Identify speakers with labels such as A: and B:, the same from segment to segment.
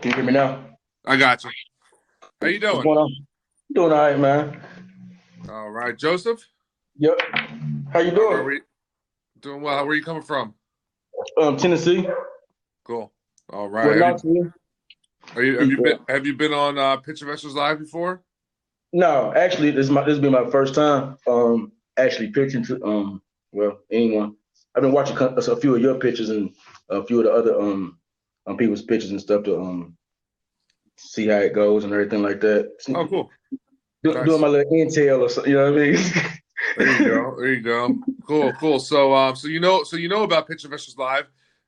A: Can you hear me now?
B: I got you. How you
A: What's
B: doing?
A: going on? Doing all right, man.
B: All right, Joseph.
A: Yep. How you
B: All right,
A: doing?
B: doing well. Where are you coming from?
A: Tennessee.
B: Cool. All right.
A: Well, not to you.
B: Have you been on Pitch Investors Live before?
A: No, actually, this will be my first time actually pitching to anyone. I've been watching a few of your pitches and a few of the other people's pitches and stuff to see how it goes and everything like that.
B: Oh, cool.
A: Doing
B: Nice.
A: my little intel or something, you know what
B: There you
A: I mean?
B: go. There you go. Cool. So you know about Pitch Investors Live.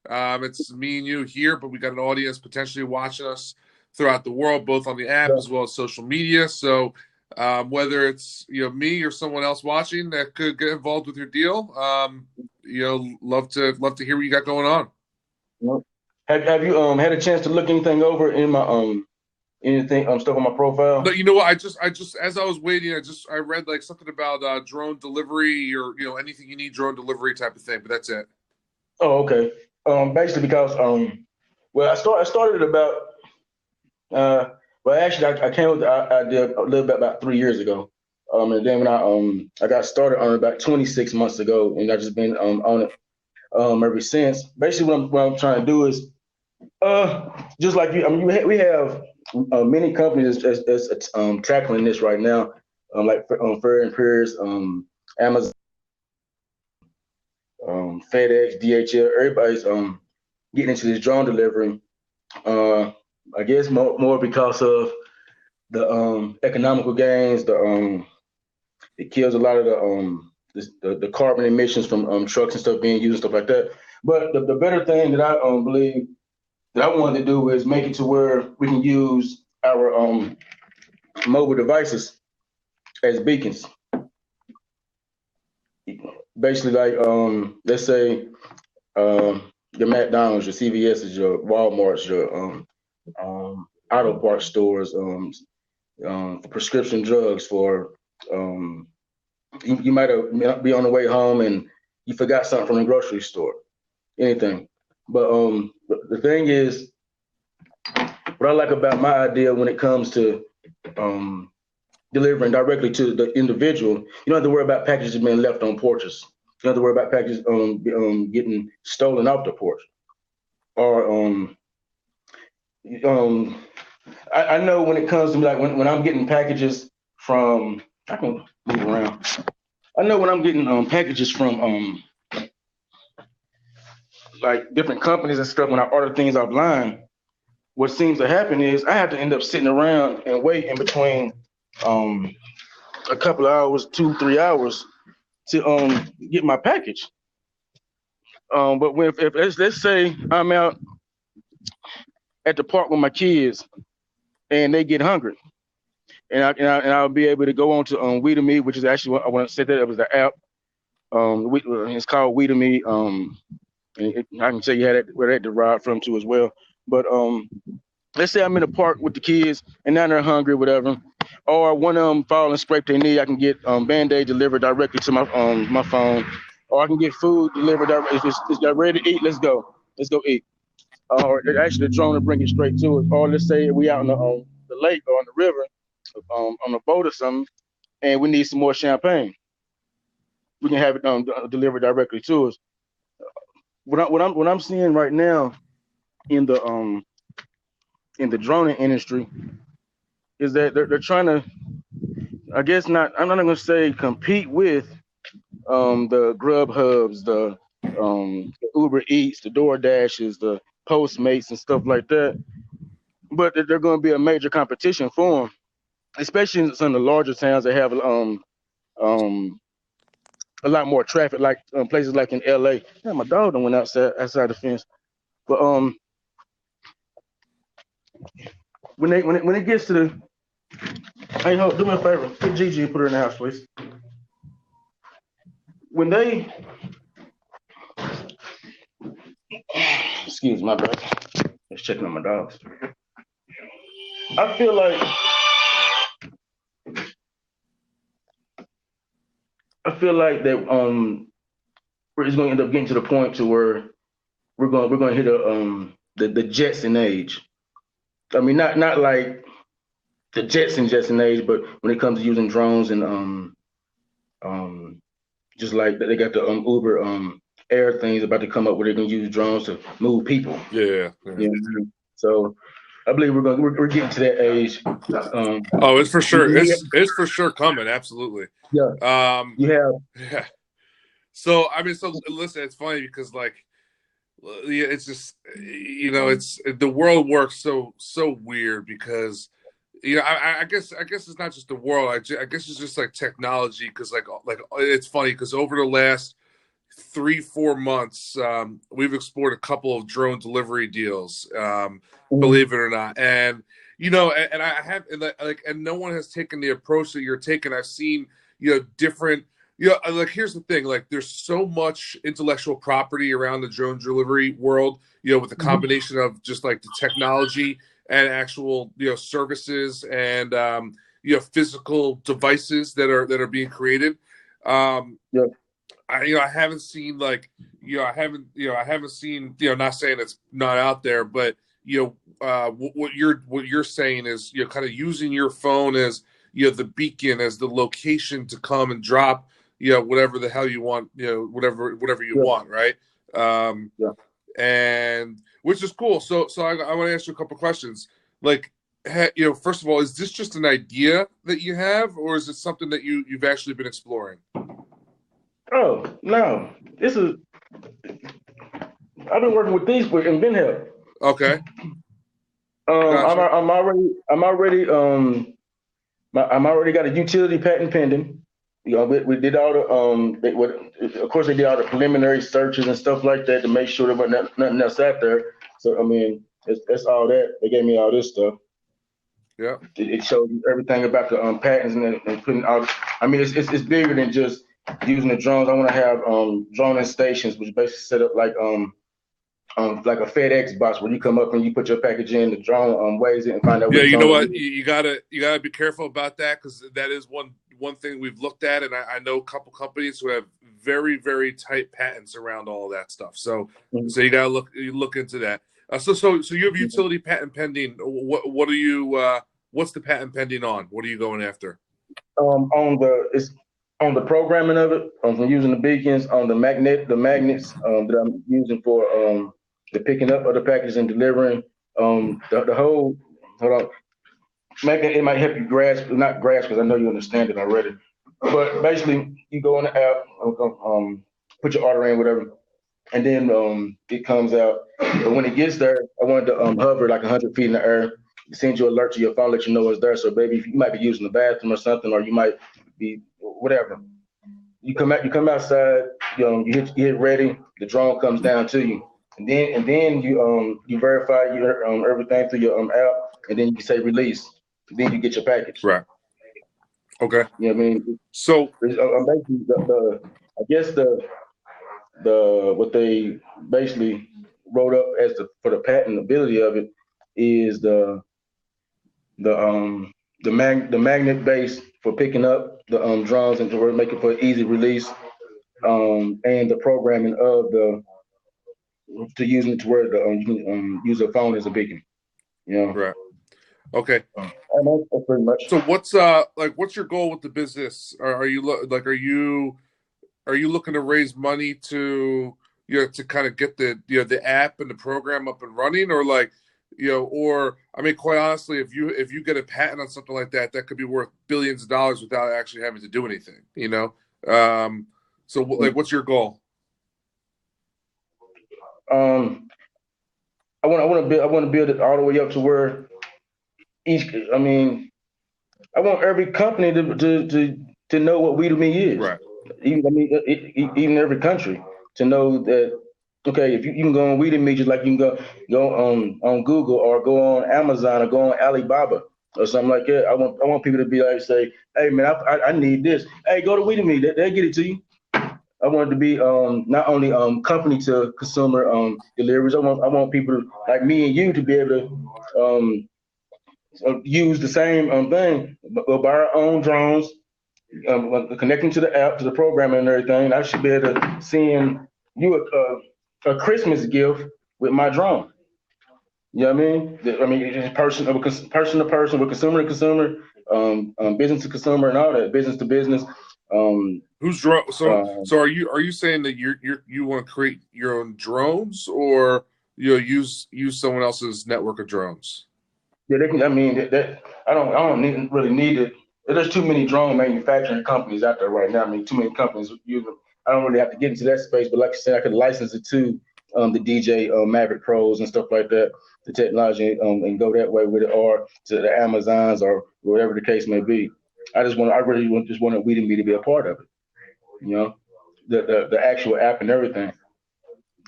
B: It's me and you here, but we got an audience potentially watching us throughout the world, both on the app
A: Yeah.
B: as well as social media. So whether it's me or someone else watching that could get involved with your deal, love to hear what you got going on.
A: Well, have you had a chance to look anything over in my anything stuff on my
B: No,
A: profile?
B: you know what? I just as I was waiting, I read like something about drone delivery or anything you need drone delivery type of thing, but that's it.
A: Oh, okay. Basically because I started about actually I came with the idea a little bit about 3 years ago. And then when I got started on it about 26 months ago, and I've just been on it ever since. Basically, what I'm trying to do is just like you. I mean, we have many companies that's tackling this right now, like Fur and Peers, Amazon, FedEx, DHL. Everybody's getting into this drone delivery. Uh, I guess more because of the economical gains. It kills a lot of the carbon emissions from trucks and stuff being used and stuff like that. But the better thing that I believe that I wanted to do is make it to where we can use our mobile devices as beacons. Basically, like let's say your McDonald's, your CVS's, your Walmart's, your auto parts stores, for prescription drugs. For you might be on the way home and you forgot something from the grocery store. Anything, but the thing is, what I like about my idea when it comes to um, delivering directly to the individual, you don't have to worry about packages being left on porches. You don't have to worry about packages getting stolen off the porch. Or um, I know when it comes to like when I'm getting packages from, I can move around. I know when I'm getting packages from like different companies and stuff when I order things offline. What seems to happen is I have to end up sitting around and wait in between um, a couple of hours, 2, 3 hours to get my package. But if let's say I'm out at the park with my kids and they get hungry, and I'll be able to go on to WeTome, which is actually what I want to say that it was the app. It's called WeTome. I can tell you where that derived from too as well. But let's say I'm in the park with the kids and now they're hungry, whatever, or one of them fall and scrape their knee. I can get Band-Aid delivered directly to my phone, or I can get food delivered. If it's got ready to eat, let's go eat. Or actually, the drone will bring it straight to us. Or let's say we out on the lake or on the river, on a boat or something, and we need some more champagne. We can have it delivered directly to us. What I'm seeing right now in the droning industry is that they're trying to, I guess not. I'm not going to say compete with the Grub Hubs, the Uber Eats, the Door Dashes, the Postmates, and stuff like that. But they're going to be a major competition for them, especially in some of the larger towns that have um, a lot more traffic, like places like in LA. Yeah, my dog done went outside the fence. But when it gets to the, hey, do me a favor, get Gigi and put her in the house, please. When they, excuse my bad, just checking on my dogs. I feel like that it's going to end up getting to the point to where we're going to hit the Jetson age. I mean, not like the Jetson age, but when it comes to using drones and um just like they got the Uber air things about to come up where they're gonna use drones to move people.
B: Yeah.
A: You know? So I believe we're getting to that age.
B: Oh, it's for sure.
A: Yeah,
B: It's for sure coming. Absolutely.
A: yeah,
B: Um,
A: you have.
B: yeah. So I mean, so listen, it's funny because like, yeah, it's just it's the world works so weird because I guess it's not just the world. I guess it's just like technology because like it's funny because over the last 3-4 months, we've explored a couple of drone delivery deals, believe it or not. And and I have and no one has taken the approach that you're taking. I've seen different. Like here's the thing. Like there's so much intellectual property around the drone delivery world. With the combination of just like the technology and actual services and physical devices that are being created.
A: Yeah,
B: I haven't seen I haven't seen not saying it's not out there, but what you're saying is kind of using your phone as the beacon, as the location to come and drop whatever the hell you want, whatever you
A: yeah,
B: want, right? um
A: yeah.
B: and which is cool. So I want to ask you a couple questions. Like, first of all, is this just an idea that you have, or is it something that you've actually been exploring?
A: Oh no, this is. I've been working with these and been here.
B: Okay, gotcha.
A: I'm already I'm already got a utility patent pending. We did all the of course they did all the preliminary searches and stuff like that to make sure there wasn't nothing else out there. So I mean, it's all that. They gave me all this stuff.
B: Yeah.
A: It shows you everything about the patents and putting out. I mean, it's bigger than just using the drones. I want to have drone stations, which basically set up like a FedEx box where you come up and you put your package in, the drone weighs it and find out
B: Yeah,
A: what it's
B: you know
A: on.
B: what? You gotta be careful about that because that is one thing we've looked at, and I know a couple companies who have very very tight patents around all of that stuff. So you gotta look into that. So you have utility patent pending. What are you? What's the patent pending on? What are you going after?
A: It's on the programming of it, from using the beacons, on the magnets that I'm using for the picking up of the package and delivering. The whole hold on, maybe it might help you grasp, not grasp because I know you understand it already. But basically, you go on the app, put your order in, whatever, and then it comes out. But when it gets there, I wanted to hover like 100 feet in the air. It sends you an alert to your phone, let you know it's there. So, baby, you might be using the bathroom or something, or you might be whatever. You come outside. You hit ready. The drone comes down to you, and then you verify your everything through your app, and then you can say release. Then you get your package.
B: Right. Okay.
A: You know what I mean?
B: So
A: I'm basically I guess the what they basically wrote up as for the patentability of it is the magnet base for picking up the drums and to make it for easy release, and the programming of the to using it to where you can use a phone as a beacon. You know,
B: right. Okay.
A: and that's pretty much.
B: So what's your goal with the business? Are you looking to raise money to to kind of get the app and the program up and running, or or I mean, quite honestly, if you get a patent on something like that, that could be worth billions of dollars without actually having to do anything. So what's your goal?
A: Um, I want to build it all the way up to where each. I mean, I want every company to know what We to Me is.
B: Right.
A: Even every country to know that. Okay, if you can go on We to Me just like you can go on Google or go on Amazon or go on Alibaba or something like that. I want people to be like say, hey man, I need this. Hey, go to We to Me. They get it to you. I want it to be not only company to consumer deliveries. I want people like me and you to be able to use the same thing, but buy our own drones, connecting to the app, to the programming and everything. I should be able to send you a Christmas gift with my drone. You know what I mean? I mean, it's person to person, with consumer to consumer, business to consumer, and all that, business to business. Um,
B: Who's drone?
A: um,
B: So are you saying that you want to create your own drones, or use someone else's network of drones?
A: yeah, they can. I mean, that I don't really need it. There's too many drone manufacturing companies out there right now. I mean, too many companies. I don't really have to get into that space, but like I said, I could license it to the DJ Maverick Pros and stuff like that, the technology, and go that way with it, or to the Amazons or whatever the case may be. I really just want We Me to be a part of it. You know, the actual app and everything.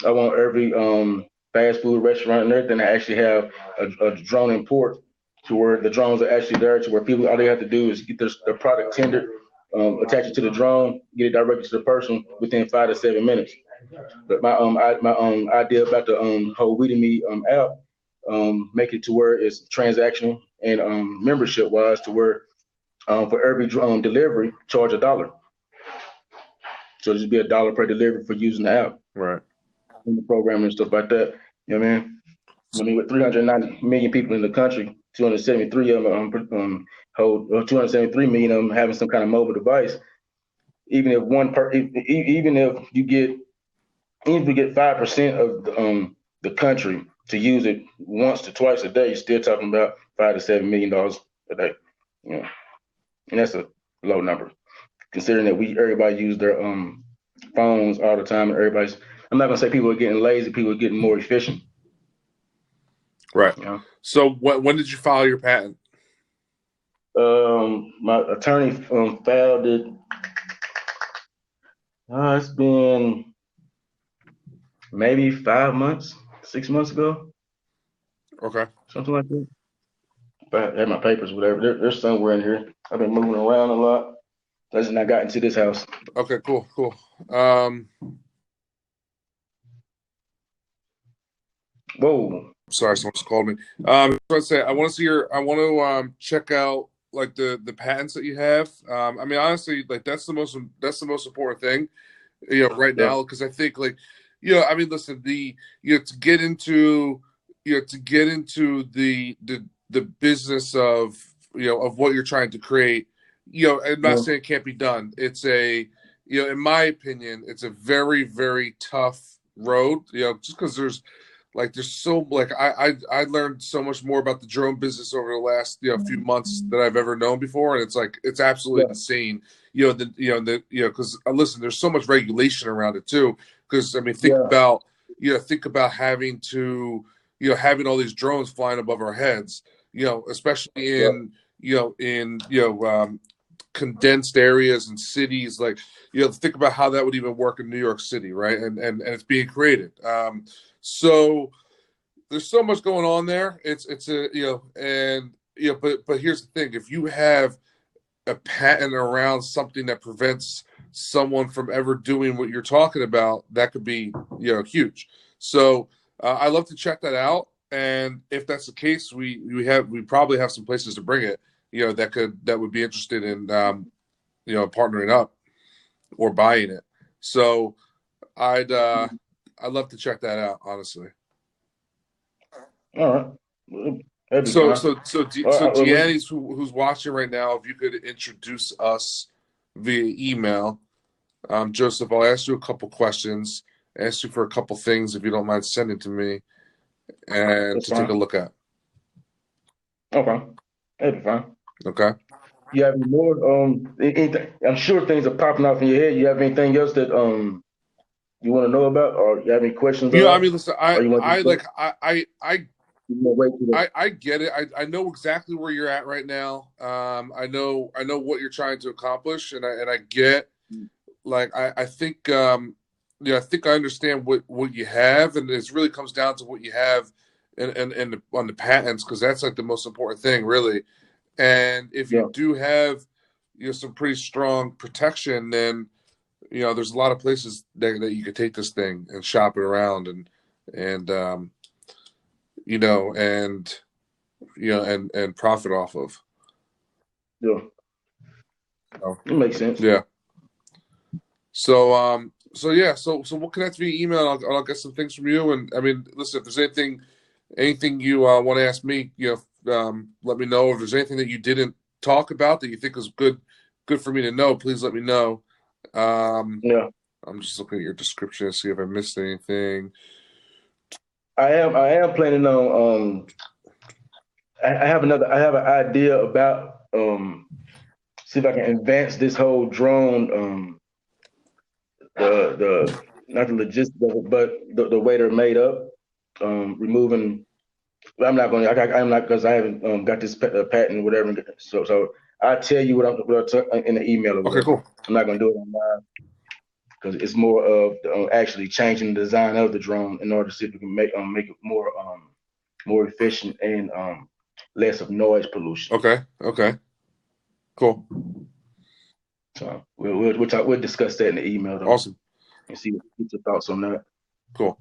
A: I want every fast food restaurant and everything to actually have a drone import to where the drones are actually there to where people all they have to do is get their product tendered, attach it to the drone, get it directly to the person within 5 to 7 minutes. But my idea about the whole Me app, make it to where it's transactional and membership wise to where for every delivery charge $1. So just be $1 per delivery for using the app
B: Right.
A: in the program and stuff like that. You know what I mean? I mean, with 390 million people in the country, 273 of them hold 273 million of them having some kind of mobile device. Even if even if you get, even if you get 5% of the country to use it once to twice a day, you're still talking about $5 to $7 million a day. You know, and that's a low number considering that everybody use their phones all the time, and everybody's. I'm not gonna say people are getting lazy. People are getting more efficient.
B: Right.
A: You know.
B: So when did you file your patent?
A: My attorney filed it. It's been maybe 5 months, 6 months ago,
B: Okay.
A: something like that. But I had my papers, whatever. They're somewhere in here. I've been moving around a lot. That's when I got into this house.
B: Okay. Cool. Cool.
A: Whoa.
B: Sorry, someone just called me. So I say I want to see I want to check out like the patents that you have. I mean, honestly, like that's the most important thing, right
A: Yeah.
B: now, because I think like, I mean, listen, to get into the business of of what you're trying to create. I'm not
A: Yeah.
B: saying it can't be done. It's in my opinion, it's a very, very tough road. Just because there's so like I learned so much more about the drone business over the last few months than I've ever known before, and it's absolutely
A: Yeah.
B: insane. Because listen, there's so much regulation around it too. Because I mean,
A: Yeah.
B: think about having to having all these drones flying above our heads. Especially
A: Yeah.
B: in condensed areas and cities, like think about how that would even work in New York City, right? And it's being created. So there's so much going on there. It's a and but here's the thing: if you have a patent around something that prevents someone from ever doing what you're talking about, that could be huge. So I love to check that out, and if that's the case, we probably have some places to bring it. That would be interested in partnering up or buying it. So I'd love to check that out, honestly.
A: All right. Well, that'd be
B: So
A: fine.
B: so so De-
A: All
B: so
A: right. Well,
B: Deanne's who's watching right now, if you could introduce us via email. Joseph, I'll ask you a couple questions, ask you for a couple things if you don't mind sending to me and
A: that's
B: to take a
A: fine.
B: look at.
A: Okay. That'd be fine.
B: Okay.
A: You have any more? Anything, I'm sure things are popping off in your head. You have anything else that you want to know about, or you have any questions
B: I
A: about,
B: mean, listen,
A: or you want to
B: I
A: just
B: like I
A: you want to wait till the
B: I get it. I know exactly where you're at right now. I know what you're trying to accomplish, and I get like I think I think I understand what you have, and it really comes down to what you have and on the patents, because that's like the most important thing, really. And if you
A: yeah
B: do have some pretty strong protection, then there's a lot of places that you could take this thing and shop it around and and and profit off of.
A: yeah
B: So,
A: it makes sense.
B: yeah. So yeah. So we'll connect via email. I'll get some things from you. And I mean, listen, if there's anything anything you want to ask me, let me know. If there's anything that you didn't talk about that you think is good for me to know, please let me know.
A: Yeah,
B: I'm just looking at your description to see if I missed anything.
A: I am planning on. I have an idea about see if I can advance this whole drone. The not the logistics of it, but the way they're made up. Removing. I'm not going. I'm not because I haven't got this patent or whatever. So I'll tell you in the email or
B: Okay,
A: whatever.
B: cool.
A: I'm not going to do it online because it's more of actually changing the design of the drone in order to see if we can make it more efficient and less of noise pollution.
B: Okay, cool.
A: So we'll discuss that in the email though.
B: Awesome.
A: And see what your thoughts on that.
B: Cool.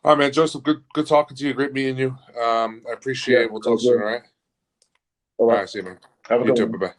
B: All right, man. Joseph, good talking to you. Great meeting you. I appreciate
A: Yeah.
B: it. We'll talk soon. All right.
A: All
B: All
A: right.
B: right. See you, man.
A: Have a
B: You
A: good
B: too.
A: one.
B: Bye bye.